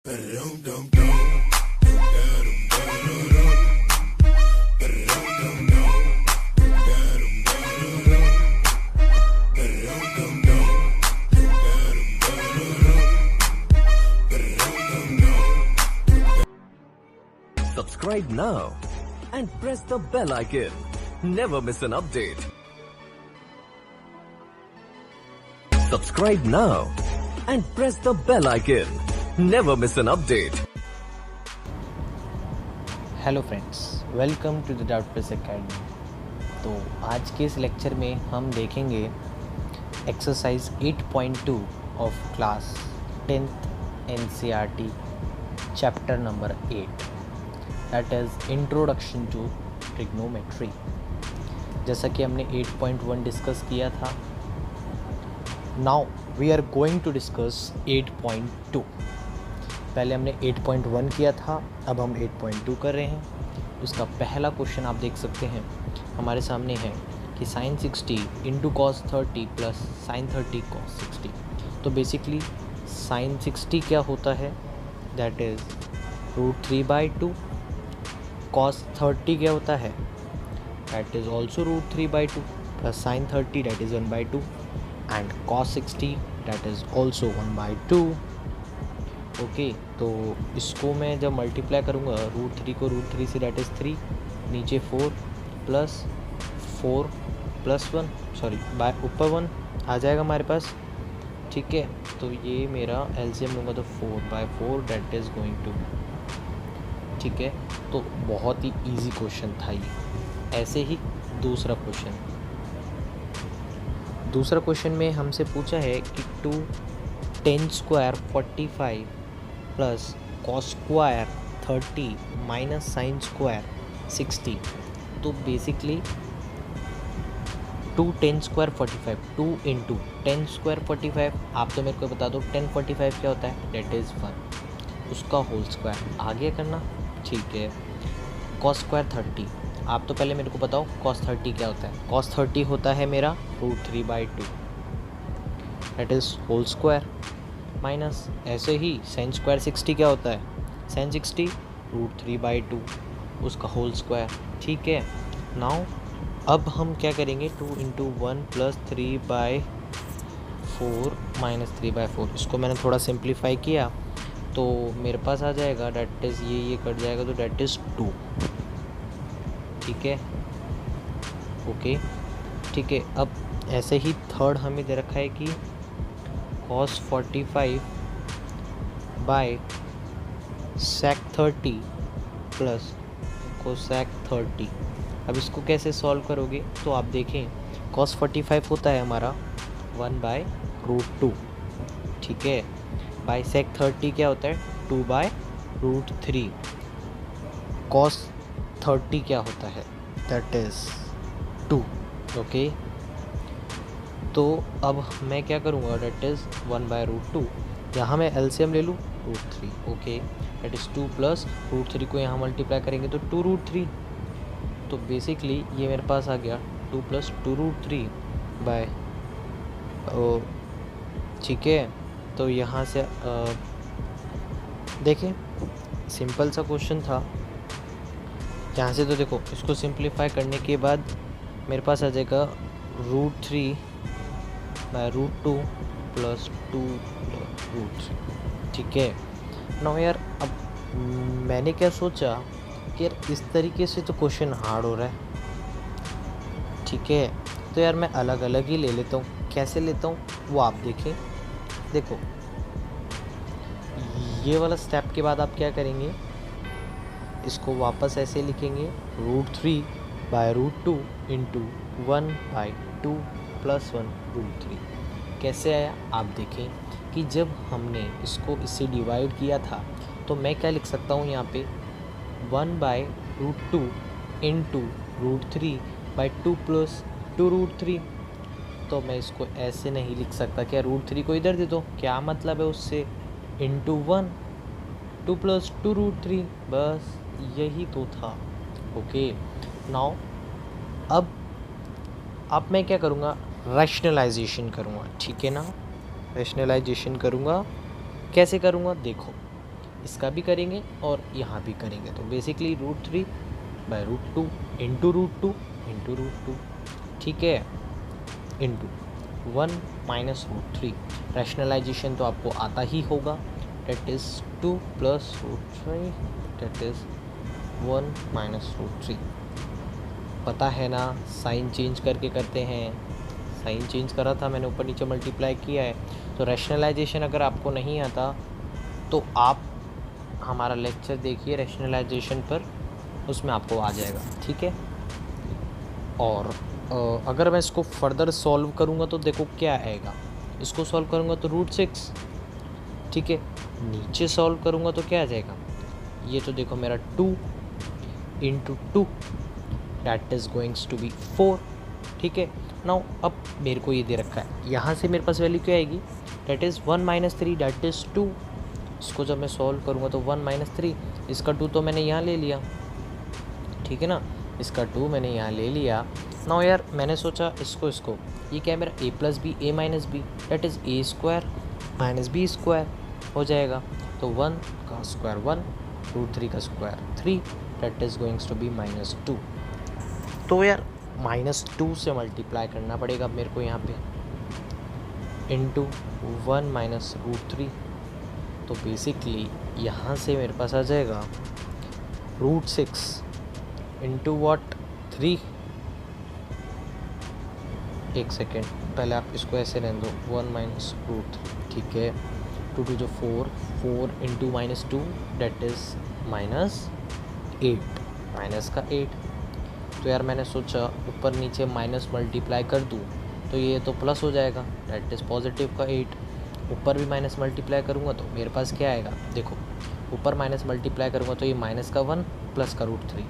Subscribe now and press the bell icon. Never miss an update. Subscribe now and press the bell icon. Never miss an update. Hello friends, welcome to the Doubt Plus Academy. तो आज के इस lecture में हम देखेंगे exercise 8.2 of class 10th NCERT chapter number 8 that is introduction to trigonometry. जैसा कि हमने 8.1 डिस्कस किया था, now we are going to discuss 8.2। पहले हमने 8.1 किया था, अब हम 8.2 कर रहे हैं। उसका पहला क्वेश्चन आप देख सकते हैं हमारे सामने है कि sin 60 into cos 30 plus sin 30 cos 60। तो बेसिकली sin 60 क्या होता है, दैट इज़ √3/2। cos 30 क्या होता है, that is also √3/2 plus sin 30 that is 1/2 and cos 60 that is also 1/2। Okay, तो इसको मैं जब मल्टीप्लाई करूँगा √3 को √3 से दैट इज़ 3, नीचे 4 प्लस 4 प्लस 1 सॉरी बाय ऊपर 1 आ जाएगा हमारे पास। ठीक है, तो ये मेरा एलसीएम लूँगा तो 4/4 दैट इज़ गोइंग टू। ठीक है, तो बहुत ही इजी क्वेश्चन था ये। ऐसे ही दूसरा क्वेश्चन में हमसे पूछा है कि 2 10 square 45 plus cos square 30 minus sine square 60। तो बेसिकली 2 10 स्क्वायर 45 2 इंटू 10 स्क्वायर 45, आप तो मेरे को बता दो 10 45 क्या होता है, डेट इज़ 1, उसका होल स्क्वायर आगे करना। ठीक है, कॉस स्क्वायर 30, आप तो पहले मेरे को बताओ कॉस 30 क्या होता है। कॉस 30 होता है मेरा √3/2 that is whole square minus ऐसे ही साइन स्क्वायर 60 क्या होता है, साइन 60 √3/2 उसका होल स्क्वायर। ठीक है, नाउ अब हम क्या करेंगे 2 इंटू 1 प्लस 3/4 माइनस 3/4। इसको मैंने थोड़ा सिंप्लीफाई किया तो मेरे पास आ जाएगा डेट इज़ ये कट जाएगा तो डेट इज़ 2। ठीक है, ओके ठीक है। अब ऐसे ही थर्ड हमें दे रखा है कि cos 45 by sec 30 plus cosec 30। अब इसको कैसे सॉल्व करोगे, तो आप देखें cos 45 होता है हमारा 1/√2। ठीक है, बाय sec 30 क्या होता है 2/√3। cos 30 क्या होता है, दैट इज़ 2। ओके, तो अब मैं क्या करूँगा, डेट इज़ 1/√2। यहाँ मैं एलसीएम ले लूँ √3। ओके, डेट इज़ 2 प्लस √3 को यहाँ मल्टीप्लाई करेंगे तो 2√3। तो बेसिकली ये मेरे पास आ गया 2 प्लस 2√3 बाय। ठीक है, तो यहाँ से देखें सिंपल सा क्वेश्चन था। यहाँ से तो देखो इसको सिंप्लीफाई करने के बाद मेरे पास आ जाएगा √3/√2 प्लस 2/√3। ठीक है, ना यार अब मैंने क्या सोचा कि यार इस तरीके से तो क्वेश्चन हार्ड हो रहा है। ठीक है, तो यार मैं अलग अलग ही ले लेता हूँ। कैसे लेता हूँ वो आप देखें। देखो ये वाला स्टेप के बाद आप क्या करेंगे, इसको वापस ऐसे लिखेंगे √3/√2 इंटू 1/2 प्लस 1√3। कैसे आया आप देखें कि जब हमने इसको इससे डिवाइड किया था तो मैं क्या लिख सकता हूँ यहाँ पे 1/√2 इंटू √3/2 प्लस 2√3। तो मैं इसको ऐसे नहीं लिख सकता, क्या √3 को इधर दे दो, क्या मतलब है उससे, इंटू 1 2 प्लस 2√3, बस यही तो था। ओके, नाउ अब मैं क्या करूँगा, रैशनलाइजेशन करूँगा। ठीक है ना, रैशनलाइजेशन करूँगा। कैसे करूँगा देखो, इसका भी करेंगे और यहाँ भी करेंगे। तो बेसिकली √3 बाई √2 इंटू √2 इंटू √2, ठीक है, इंटू 1 माइनस √3। रैशनलाइजेशन तो आपको आता ही होगा, date is 2 plus √3 that is 1 minus √3। पता है ना, साइन चेंज करके करते हैं, साइन चेंज करा था मैंने, ऊपर नीचे मल्टीप्लाई किया है। तो रैशनलाइजेशन अगर आपको नहीं आता तो आप हमारा लेक्चर देखिए रैशनलाइजेशन पर, उसमें आपको आ जाएगा, ठीक है। और अगर मैं इसको फर्दर सॉल्व करूँगा तो देखो क्या आएगा, इसको सॉल्व करूँगा तो √6, ठीक है। नीचे सॉल्व करूँगा तो क्या आ जाएगा, ये तो देखो मेरा 2 into 2 that is goings to be 4, ठीक है। नाउ अब मेरे को ये दे रखा है, यहाँ से मेरे पास वैल्यू क्या आएगी, that is 1 minus 3 that is 2। इसको जब मैं सॉल्व करूँगा तो 1 माइनस 3, इसका 2 तो मैंने यहाँ ले लिया, ठीक है ना, इसका 2 मैंने यहाँ ले लिया। नाउ यार मैंने सोचा इसको ये क्या है मेरा a plus b a minus b that is a square minus b square हो जाएगा। तो 1 का स्क्वायर 1, √3 का square 3 that is goings to be -2। तो यार -2 से मल्टीप्लाई करना पड़ेगा मेरे को यहाँ पे, इंटू 1 माइनस √3। तो बेसिकली यहाँ से मेरे पास आ जाएगा √6 इंटू वॉट 3। एक सेकेंड, पहले आप इसको ऐसे रहने दो, 1 माइनस √3, ठीक है। 2 2 जो 4, 4 इंटू -2 डेट इज़ -8, माइनस का 8। तो यार मैंने सोचा ऊपर नीचे माइनस मल्टीप्लाई कर दूँ तो ये तो प्लस हो जाएगा, डेट इज़ पॉजिटिव का 8। ऊपर भी माइनस मल्टीप्लाई करूँगा तो मेरे पास क्या आएगा, देखो ऊपर माइनस मल्टीप्लाई करूँगा तो ये माइनस का 1 प्लस का √3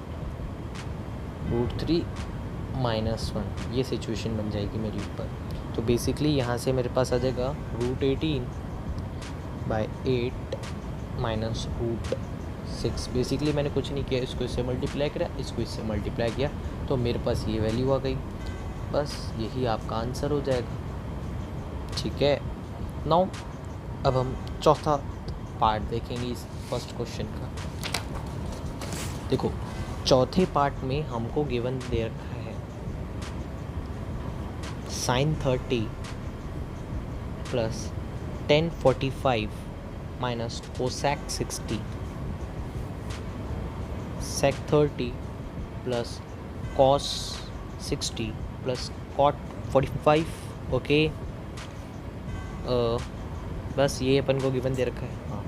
-1, ये सिचुएशन बन जाएगी मेरी ऊपर। तो बेसिकली यहाँ से मेरे पास आ जाएगा √18 बाई 8 माइनस √6। बेसिकली मैंने कुछ नहीं किया, इसको इससे मल्टीप्लाई किया, इसको इससे मल्टीप्लाई किया, तो मेरे पास ये वैल्यू आ गई। बस यही आपका आंसर हो जाएगा, ठीक है। नाउ अब हम चौथा पार्ट देखेंगे इस फर्स्ट क्वेश्चन का। देखो चौथे पार्ट में हमको गिवन दे रखा है sin 30 plus tan 45 minus cosec 60, sec 30 plus cos 60 plus cot 45, okay. बस ये अपन को गिवन दे रखा है, हाँ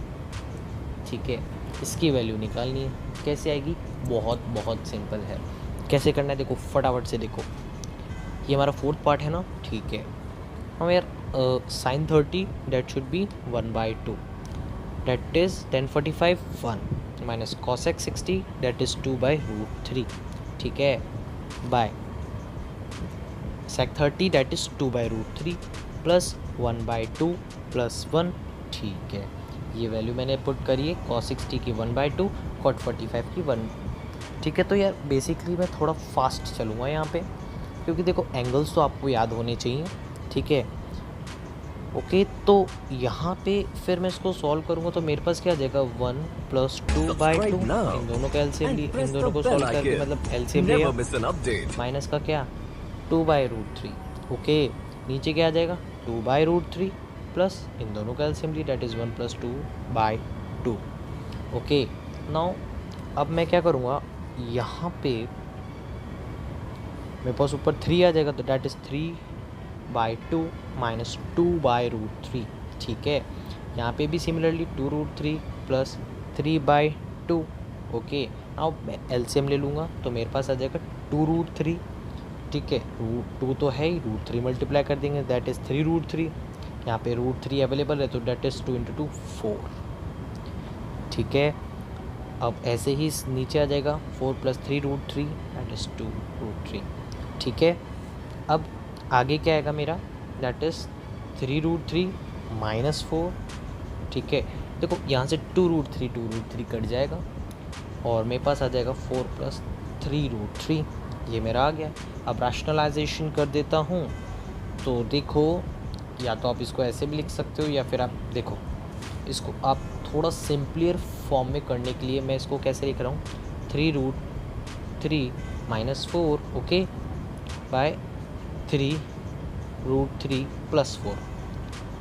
ठीक है। इसकी वैल्यू निकालनी है, कैसे आएगी, बहुत सिंपल है। कैसे करना है देखो फटाफट से, देखो ये हमारा फोर्थ पार्ट है ना, ठीक है। हम यार sin 30 that should be 1/2 that is tan 45 1 minus cosec 60 that is 2/√3, ठीक है, by sec 30 that is 2/√3 plus 1/2 plus 1, ठीक है। ये वैल्यू मैंने पुट करी है, cos 60 की 1/2, cot 45 की 1, ठीक है। तो यार बेसिकली मैं थोड़ा फास्ट चलूँगा यहाँ पे, क्योंकि देखो एंगल्स तो आपको याद होने चाहिए, ठीक है, ओके। तो यहाँ पे फिर मैं इसको सॉल्व करूँगा तो मेरे पास क्या आ जाएगा, 1 प्लस 2/2, इन दोनों का एलसीएम, इन दोनों को सॉल्व करके मतलब एलसीएम लिया, माइनस का क्या 2/√3, ओके। नीचे क्या आ जाएगा 2/√3 प्लस इन दोनों का एलसीएम ली that is 1 plus 2/2, okay. Now अब मैं क्या करूँगा, यहाँ पे मेरे पास ऊपर 3 आ जाएगा तो दैट इज़ 3/2 माइनस 2/√3, ठीक है। यहाँ पे भी सिमिलरली 2√3 प्लस 3/2, ओके। नाउ मैं एलसीएम ले लूँगा तो मेरे पास आ जाएगा 2√3, ठीक है। √2 तो है ही, √3 मल्टीप्लाई कर देंगे दैट इज़ 3√3, यहाँ पे √3 अवेलेबल है तो दैट इज़ 2 × 2 4, ठीक है। अब ऐसे ही नीचे आ जाएगा 4 प्लस 3√3 दैट इज़ 2√3, ठीक है। अब आगे क्या आएगा मेरा, दैट इज़ 3√3 माइनस 4, ठीक है। देखो यहाँ से 2√3 कट जाएगा और मेरे पास आ जाएगा 4 प्लस 3√3, ये मेरा आ गया। अब रैशनलाइजेशन कर देता हूँ तो देखो, या तो आप इसको ऐसे भी लिख सकते हो या फिर आप देखो इसको आप थोड़ा सिंपलियर फॉर्म में करने के लिए मैं इसको कैसे लिख रहा हूँ, 3√3 - 4 ओके बाय 3√3 + 4।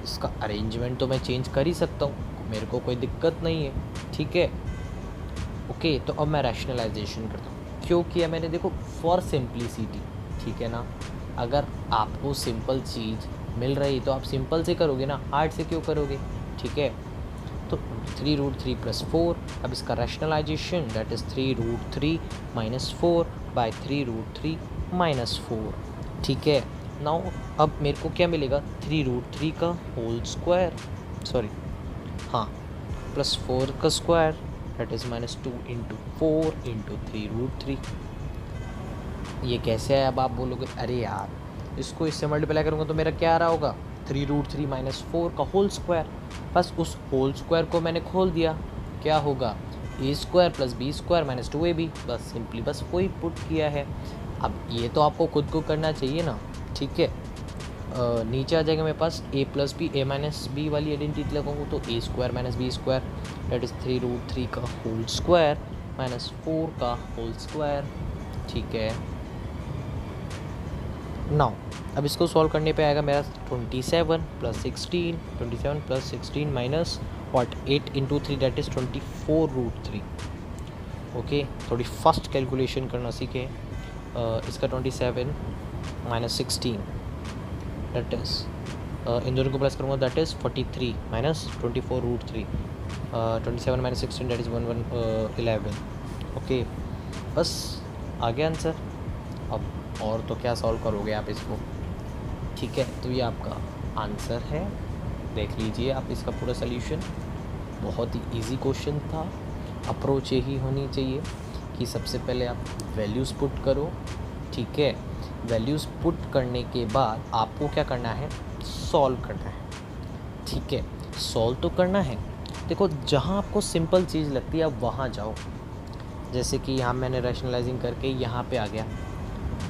इसका अरेंजमेंट तो मैं चेंज कर ही सकता हूँ, मेरे को कोई दिक्कत नहीं है, ठीक है ओके। तो अब मैं रैशनलाइजेशन करता हूँ, क्यों किया मैंने, देखो फॉर सिंप्लिसिटी, ठीक है ना। अगर आपको सिंपल चीज़ मिल रही तो आप सिंपल से करोगे ना, हार्ड से क्यों करोगे, ठीक है। तो 3√3 + 4, अब इसका रैशनलाइजेशन दैट इज़ 3√3 - 4 बाय 3√3 - 4, ठीक है। नाउ अब मेरे को क्या मिलेगा, 3√3 का होल स्क्वायर, सॉरी हाँ, + 4 का स्क्वायर दैट इज़ -2 × 4 × 3√3। ये कैसे है, अब आप बोलोगे अरे यार इसको इससे मल्टीप्लाई करूँगा तो मेरा क्या आ रहा होगा, 3√3 - 4 का होल स्क्वायर। बस उस होल स्क्वायर को मैंने खोल दिया, क्या होगा, a² + b² - 2ab, बस सिंपली बस वही पुट किया है। अब ये तो आपको खुद को करना चाहिए ना, ठीक है। नीचे आ जाएगा मेरे पास a + b, a - b वाली आइडेंटिटी लगाऊंगा तो a² - b² दैट इज़ 3√3 का होल स्क्वायर -4 का होल स्क्वायर, ठीक है। नाउ अब इसको सॉल्व करने पे आएगा मेरा 27 + 16, 27 + 16 minus what 8 × 3 that is 24√3 okay. थोड़ी फास्ट कैलकुलेशन करना सीखे। इसका 27 - 16 दैट इज़ इन दोनों को प्लस करूँगा that is 43 - 24√3, 27 - 16 that is 11 okay. बस आ गया आंसर। अब और तो क्या सॉल्व करोगे आप इसको, ठीक है। तो ये आपका आंसर है, देख लीजिए आप इसका पूरा सॉल्यूशन। बहुत ही इजी क्वेश्चन था। अप्रोच यही होनी चाहिए कि सबसे पहले आप वैल्यूज़ पुट करो, ठीक है। वैल्यूज़ पुट करने के बाद आपको क्या करना है, सॉल्व करना है, ठीक है। सॉल्व तो करना है, देखो जहाँ आपको सिंपल चीज़ लगती है आप वहाँ जाओ। जैसे कि यहाँ मैंने रैशनलाइजिंग करके यहाँ पे आ गया,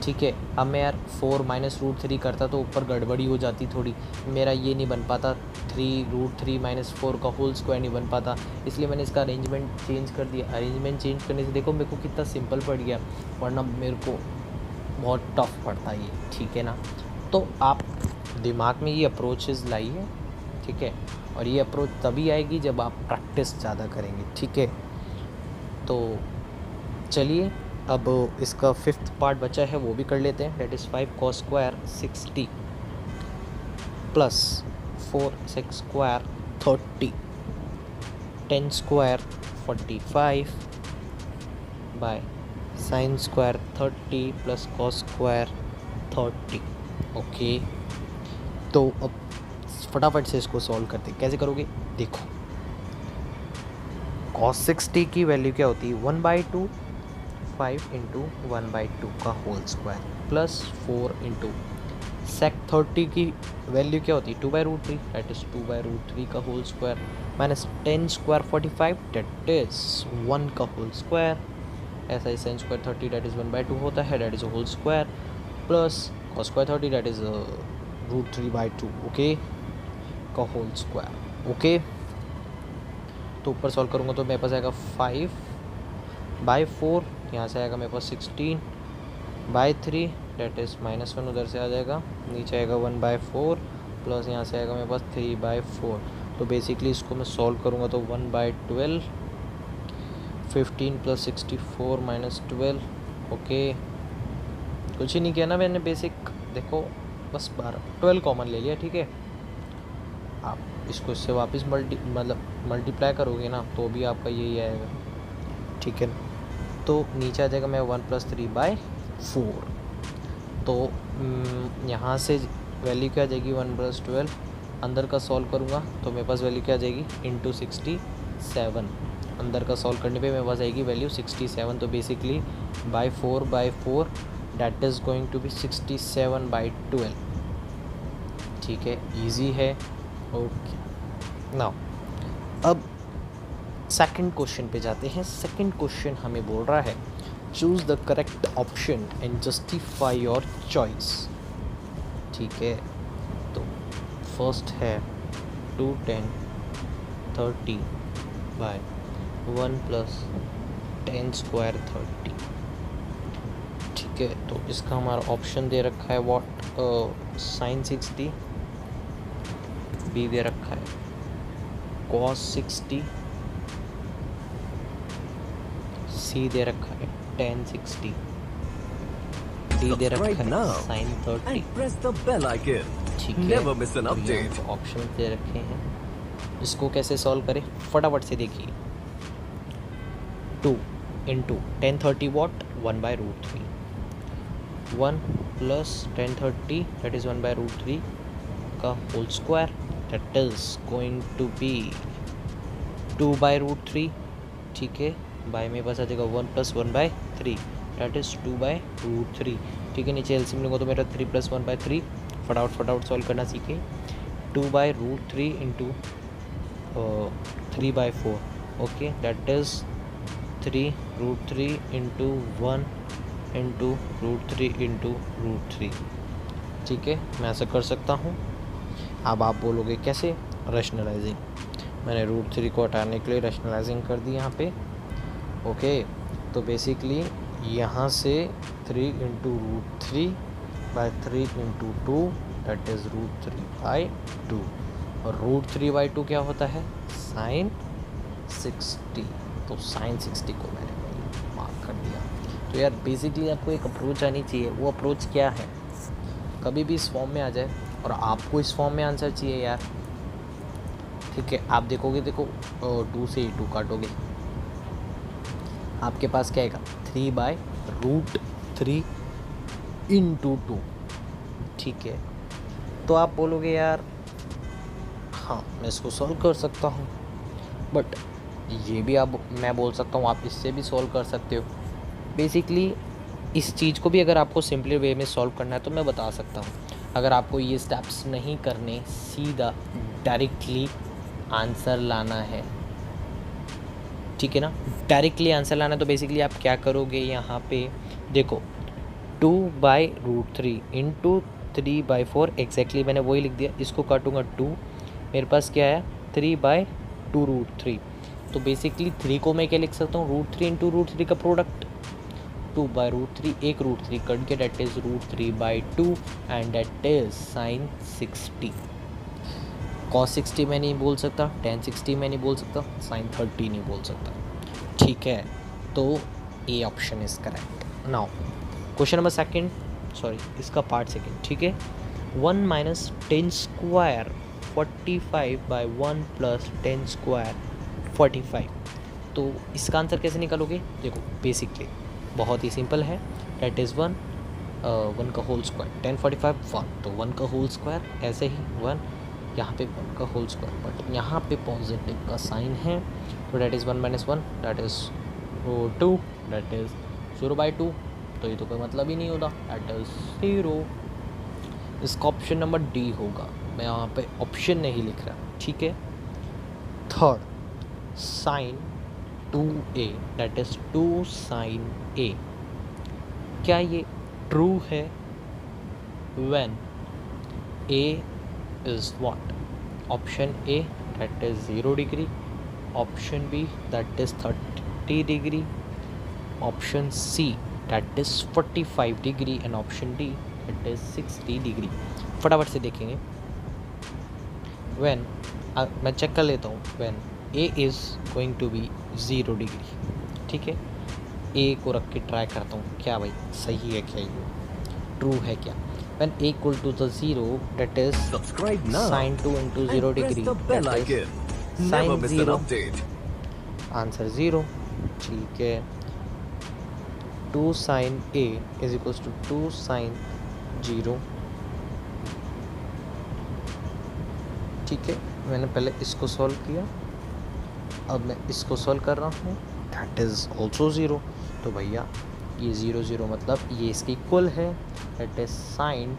ठीक है। अब मैं यार 4 - √3 करता तो ऊपर गड़बड़ी हो जाती थोड़ी, मेरा ये नहीं बन पाता, 3√3 - 4 का होल स्क्वायर नहीं बन पाता, इसलिए मैंने इसका अरेंजमेंट चेंज कर दिया। अरेंजमेंट चेंज करने से देखो मेरे को कितना सिंपल पड़ गया, वरना मेरे को बहुत टफ पड़ता ये, ठीक है ना। तो आप दिमाग में ये अप्रोचेज़ लाइए, ठीक है। और ये अप्रोच तभी आएगी जब आप प्रैक्टिस ज़्यादा करेंगे, ठीक है। तो चलिए अब इसका 5th पार्ट बचा है वो भी कर लेते हैं, that is 5 cos square 60 + 4 sec square 30 10 square 45 by sin square 30 + cos square 30 okay. तो अब फटाफट से इसको सॉल्व करते हैं। कैसे करोगे, देखो cos 60 की वैल्यू क्या होती है, 1/2 5 × 1/2 का होल स्क्वायर प्लस 4 × sec 30 की वैल्यू क्या होती है, 2/√3 दैट इज़ 2/√3 का whole square minus 10 square 45 that is 1 का होल स्क्वायर, ऐसा ही sin स्क्वायर 30 दैट इज़ 1/2 होता है that is whole square plus cos square 30 that is √3/2 okay का होल स्क्वायर ओके। तो ऊपर सॉल्व करूँगा तो मेरे पास आएगा 5/4, यहाँ से आएगा मेरे पास 16/3 डेट इज़ -1 उधर से आ जाएगा, नीचे आएगा 1/4 प्लस यहाँ से आएगा मेरे पास 3/4। तो बेसिकली इसको मैं सॉल्व करूँगा तो 1/12 15 + 64 - 12 ओके। कुछ ही नहीं किया ना मैंने, बेसिक देखो बस 12 कॉमन ले लिया, ठीक है। आप इसको इससे वापस मल्टीप्लाई करोगे ना तो भी आपका यही आएगा, ठीक है। तो नीचे आ जाएगा मैं 1 + 3/4। तो यहाँ से वैल्यू क्या आ जाएगी 1 + 12, अंदर का सॉल्व करूँगा तो मेरे पास वैल्यू क्या आ जाएगी × 67, अंदर का सॉल्व करने पे मेरे पास आएगी वैल्यू 67। तो basically 4/4 that is going to be 67/12, ठीक है। इजी है ओके। नाउ अब सेकंड क्वेश्चन पे जाते हैं। सेकंड क्वेश्चन हमें बोल रहा है choose the correct option and justify your choice, ठीक है। तो फर्स्ट है 210 30 1 प्लस 10 स्क्वायर 30। ठीक है, तो इसका हमारा ऑप्शन दे रखा है व्हाट, साइन 60, बी दे रखा है कॉस 60, सी दे रखा है tan 60, डी दे रखा Subscribe है now sign 30। and press the bell icon. ठीक है, Never miss an update. Option दे रखे हैं, इसको कैसे सॉल्व करें फटाफट से देखिए। 2 into 1030 what 1/√3, 1 plus 1030 that is 1/√3 का whole square that is going to be 2/√3। ठीक है, बाय में पास आ जाएगा 1 प्लस 1/3 दैट इज़ 2/√3। ठीक है, नीचे एलसीएम लूँगा तो मेरा 3 प्लस 1/3, फटाफट सॉल्व करना सीखे। 2/√3 into 3/4, okay that is 3√3 into 1 into √3 into √3। ठीक है, मैं ऐसा कर सकता हूँ। अब आप बोलोगे कैसे, रैशनलाइजिंग। मैंने √3 को हटाने के लिए रैशनलाइजिंग कर दी यहाँ पे। ओके, तो बेसिकली यहाँ से 3 इंटू √3/3 इंटू 2 दैट इज़ √3/2, और √3/2 क्या होता है, साइन 60। तो साइन 60 को मैंने मार्क कर दिया। तो यार बेसिकली आपको एक अप्रोच आनी चाहिए, वो अप्रोच क्या है, कभी भी इस फॉर्म में आ जाए और आपको इस फॉर्म में आंसर चाहिए यार। ठीक है, आप देखोगे, देखो 2 से 2 काटोगे, आपके पास क्या आएगा 3/√3 इंटू 2। ठीक है, तो आप बोलोगे यार हाँ मैं इसको सॉल्व कर सकता हूँ, बट ये भी मैं बोल सकता हूँ आप इससे भी सॉल्व कर सकते हो। बेसिकली इस चीज़ को भी अगर आपको सिंपली वे में सॉल्व करना है तो मैं बता सकता हूँ। अगर आपको ये स्टेप्स नहीं करने, सीधा डायरेक्टली आंसर लाना है, ठीक है ना, डायरेक्टली आंसर लाना है, तो बेसिकली आप क्या करोगे, यहाँ पे देखो 2/√3 इंटू 3/4 एग्जैक्टली मैंने वही लिख दिया। इसको काटूंगा 2, मेरे पास क्या है 3/2√3। तो बेसिकली 3 को मैं क्या लिख सकता हूँ, √3 इंटू √3 का प्रोडक्ट, 2/√3 एक √3 कट के that is √3/2 and that is sign 60। cos 60 मैं नहीं बोल सकता, tan 60 मैं नहीं बोल सकता, sin 30 नहीं बोल सकता। ठीक है, तो A option is correct. Now question number second, sorry इसका पार्ट सेकंड। ठीक है, 1 माइनस 10 स्क्वायर 45/1 प्लस 10 स्क्वायर 45। तो इसका आंसर कैसे निकालोगे, देखो बेसिकली बहुत ही सिंपल है, डेट इज़ 1 का होल स्क्वायर 1045 1, तो 1 का होल स्क्वायर ऐसे ही 1, यहाँ पे 1 का होल स्क्वायर, बट यहाँ पे पॉजिटिव का साइन है, तो date is 1 minus 1 date is 2 that is 0/2। तो ये तो कोई मतलब ही नहीं होता, डेट इज़ 0। इसका ऑप्शन नंबर डी होगा, मैं यहाँ पे ऑप्शन नहीं लिख रहा। ठीक है, third sine 2a that is 2 sine a, क्या ये ट्रू है when a is what, option A that is 0 degree, option B that is 30 degree, option C that is 45 degree and option D that is 60 degree। फटाफट से देखेंगे, when मैं check कर लेता हूँ, when A is going to be 0 degree। ठीक है, A को रख के ट्राई करता हूँ क्या भाई सही है, क्या ये ट्रू है क्या। When a equal to the 0 that is Subscribe now sin 2 into 0 and press degree the bell that is icon. Never sin miss 0, an update. Answer 0। ठीक है, 2 sin a is equals to 2 sin 0। ठीक है, मैंने पहले इसको solve किया, अब मैं इसको सॉल्व कर रहा हूँ, दैट इज़ ऑल्सो 0। तो भैया ये 0 0 मतलब ये इसके इक्वल है, that is sine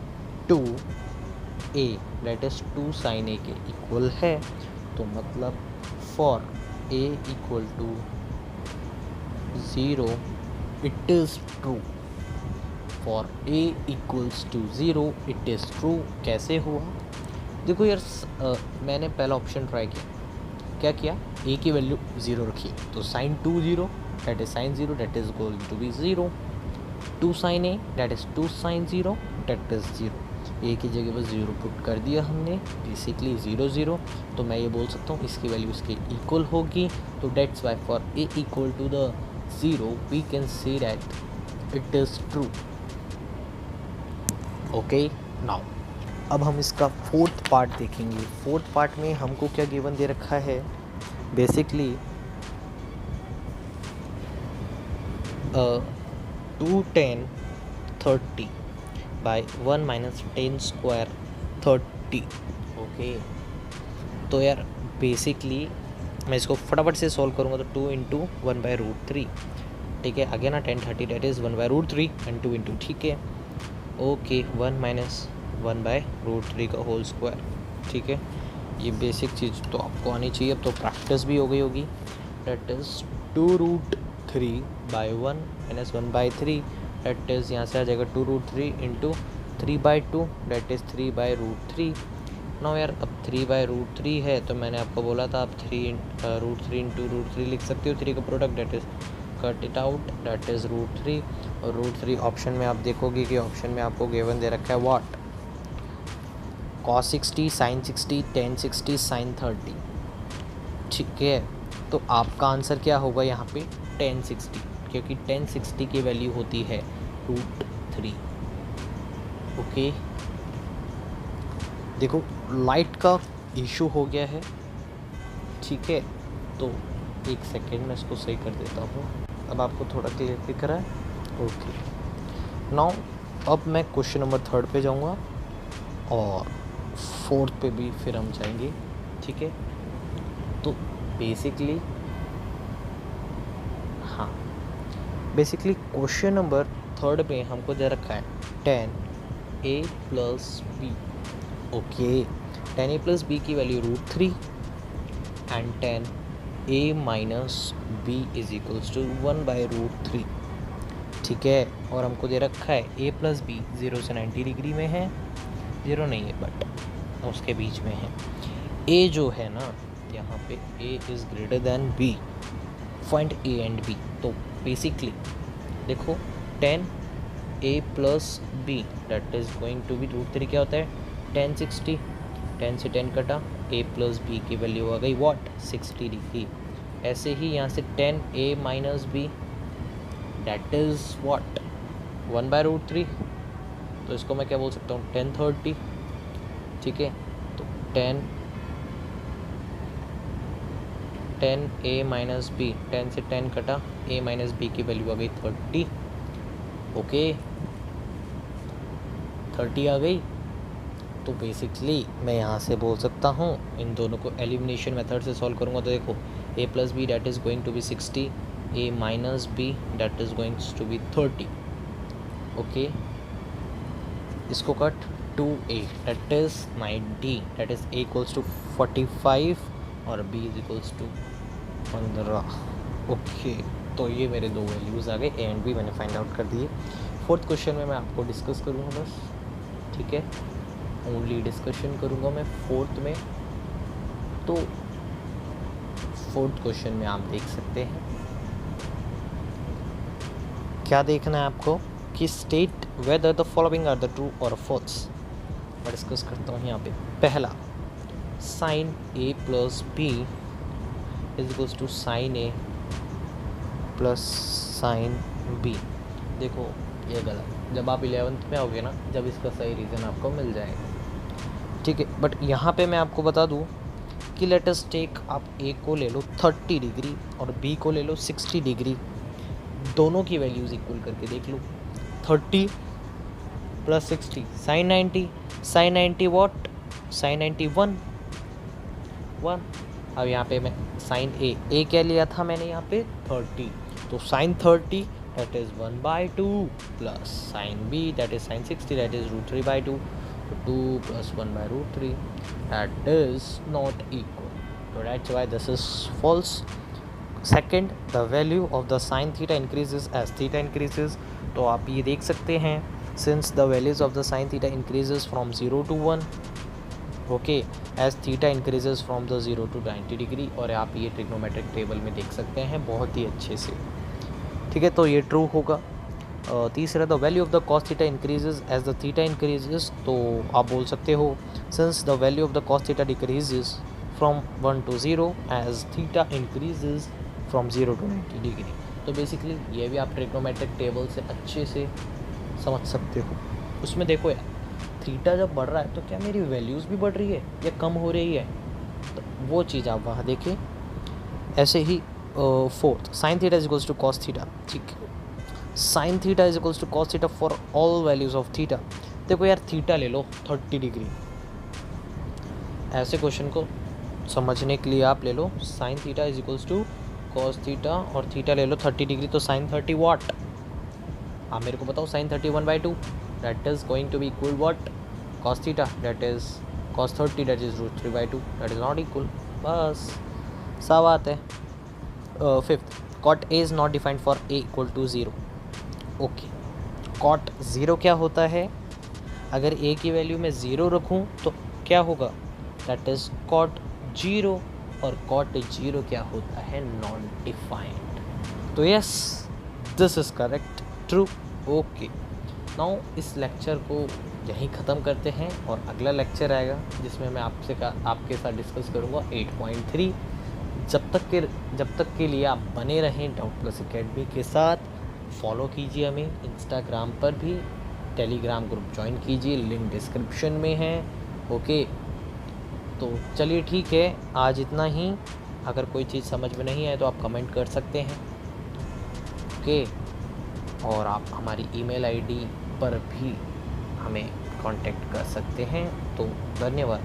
2a that is 2 sine a के इक्वल है। तो मतलब for a equal to 0 it is true, for a equals to 0 it is true. कैसे हुआ, देखो यार मैंने पहला ऑप्शन ट्राई किया, क्या किया, ए की वैल्यू 0 रखी, तो sine 2 0 that is sine 0 that is going to be 0, 2 sine a that is 2 sine 0 that is 0, a की जगह पर 0 पुट कर दिया हमने, बेसिकली 0 0, तो मैं ये बोल सकता हूँ इसकी वैल्यू इसके इक्वल होगी, तो that's why for a equal to the 0 we can say that it is true. Okay, now अब हम इसका फोर्थ पार्ट देखेंगे। फोर्थ पार्ट में हमको क्या गिवन दे रखा है, basically 2 10 30 by 1 minus 10 square 30। Okay, तो यार बेसिकली मैं इसको फटाफट से सॉल्व करूँगा, तो 2 इंटू 1 बाई रूट 3, ठीक है, आगे ना 10 30 that is 1 by root 3 and 2 into, ठीक है। ओके, 1 माइनस 1 बाय रूट 3 का होल स्क्वायर, ठीक है। ये बेसिक चीज़ तो आपको आनी चाहिए, अब तो प्रैक्टिस भी हो गई होगी। That is 2 root 3 by 1 minus 1 by 3, that is यहाँ से आ जाएगा 2 root 3 into 3 by 2 that is 3 by root 3। No यार, अब 3 बाई रूट 3 है, तो मैंने आपको बोला था आप रूट 3 इंटू रूट 3 लिख सकते हो, 3 का product that is cut it out that is root 3, और रूट 3 ऑप्शन में आप देखोगे कि ऑप्शन में आपको गिवन दे रखा है what, cos 60 sin 60 tan 60 sin 30, ठीक है। तो आपका आंसर क्या होगा यहाँ पे, tan 60, क्योंकि tan 60 की वैल्यू होती है रूट 3। ओके, देखो लाइट का इशू हो गया है, ठीक है, तो एक सेकेंड में इसको सही कर देता हूँ। अब आपको थोड़ा क्लियर दिख रहा है। ओके, नाउ अब मैं क्वेश्चन नंबर 3 पे जाऊँगा और 4th पे भी फिर हम जाएंगे, ठीक है। तो बेसिकली हाँ, बेसिकली क्वेश्चन नंबर 3 में हमको दे रखा है tan a plus B. Okay, tan a plus B की value root 3 and tan a minus B is equals to 1 by root 3, ठीक है। और हमको दे रखा है a प्लस बी 0 से 90 डिग्री में है, 0 नहीं है बट उसके बीच में है। a जो है ना यहाँ पे a is greater than b, find a and b। तो बेसिकली देखो tan a plus b that is going to be root 3 क्या होता है, tan 60, tan से 10 कटा, a प्लस b की वैल्यू आ गई व्हाट 60 डिग्री। ऐसे ही यहाँ से tan a minus b that is what 1 by root 3, तो इसको मैं क्या बोल सकता हूँ tan 30, ठीक है। तो tan a माइनस बी, 10 से 10 कटा, a माइनस बी की वैल्यू आ गई 30। ओके, 30 आ गई, तो बेसिकली मैं यहाँ से बोल सकता हूँ इन दोनों को एलिमिनेशन मेथड से सॉल्व करूँगा, तो देखो a plus b that is going to be 60, a minus b that is going to be 30। Okay, इसको cut 2a that is 90 that is a equals to 45 और b is equals to 15। Okay, तो ये मेरे दो values आ गए, a and b मैंने find out कर दिए। 4th क्वेश्चन में मैं आपको डिस्कस करूँगा बस, ठीक है, ओनली डिस्कशन करूँगा मैं 4th में। तो 4th क्वेश्चन में आप देख सकते हैं, क्या देखना है आपको कि state whether the following are the true और फॉल्स। मैं डिस्कस करता हूँ यहाँ पे। पहला, sine a plus b is equals to sine a plus sine b। देखो ये गलत, जब आप 11th में आओगे ना, जब इसका सही रीज़न आपको मिल जाएगा, ठीक है। बट यहाँ पे मैं आपको बता दूँ कि लेट अस टेक, आप a को ले लो 30 डिग्री और b को ले लो 60 डिग्री, दोनों की वैल्यूज़ इक्वल करके देख लो। 30 plus 60 sine 90, sine 90 what, sine 90 1। अब यहाँ पे मैं साइन ए क्या लिया था मैंने यहाँ पे 30, तो sine 30 that is 1 by 2 plus sine B that is sine 60 that is root 3 by 2, तो 2 plus 1 by root 3 that is not equal, तो that's why this is false. Second, the value of the sine theta increases as theta increases. तो आप ये देख सकते हैं, since the values of the sine theta increases from 0 to 1, okay, as theta increases from the 0 to 90 degree, और आप ये trigonometric table में देख सकते हैं बहुत ही अच्छे से। ठीक है, तो ये ट्रू होगा। तीसरा, the value of the cos theta increases as the theta increases, तो आप बोल सकते हो since the value of the cos theta decreases from 1 to 0 as theta increases from 0 to 90 degree. तो बेसिकली ये भी आप ट्रिग्नोमेट्रिक टेबल से अच्छे से समझ सकते हो। उसमें देखो यार, थीटा जब बढ़ रहा है तो क्या मेरी वैल्यूज़ भी बढ़ रही है या कम हो रही है, तो वो चीज़ आप वहाँ देखें। ऐसे ही fourth, sine theta is equals to cos theta. ठीक है, sine theta is equals to cos theta for all values of theta. देखो यार, थीटा ले लो 30 डिग्री, ऐसे क्वेश्चन को समझने के लिए आप ले लो sine theta is equals to cos theta, और थीटा ले लो 30 डिग्री, तो साइन 30 वाट। आप मेरे को बताओ sine 31/2 that is going to be equal what, cos theta that is cos 30 that is root 3/2 that is not equal। बस सब बात है। Fifth, cot a is not defined for a equal to 0। Okay, cot 0 क्या होता है? अगर a की value में 0 रखूं तो क्या होगा? दैट इज cot 0, और cot 0 क्या होता है? Non defined. तो yes, this is correct, true. Okay, now इस लेक्चर को यहीं ख़त्म करते हैं, और अगला लेक्चर आएगा जिसमें मैं आपके साथ डिस्कस करूँगा 8.3। जब तक के लिए आप बने रहें डाउट प्लस एकेडमी के साथ। फॉलो कीजिए हमें इंस्टाग्राम पर भी, टेलीग्राम ग्रुप ज्वाइन कीजिए, लिंक डिस्क्रिप्शन में है। ओके, तो चलिए ठीक है, आज इतना ही। अगर कोई चीज़ समझ में नहीं आए तो आप कमेंट कर सकते हैं। ओके, और आप हमारी ईमेल आईडी पर भी हमें कांटेक्ट कर सकते हैं। तो धन्यवाद।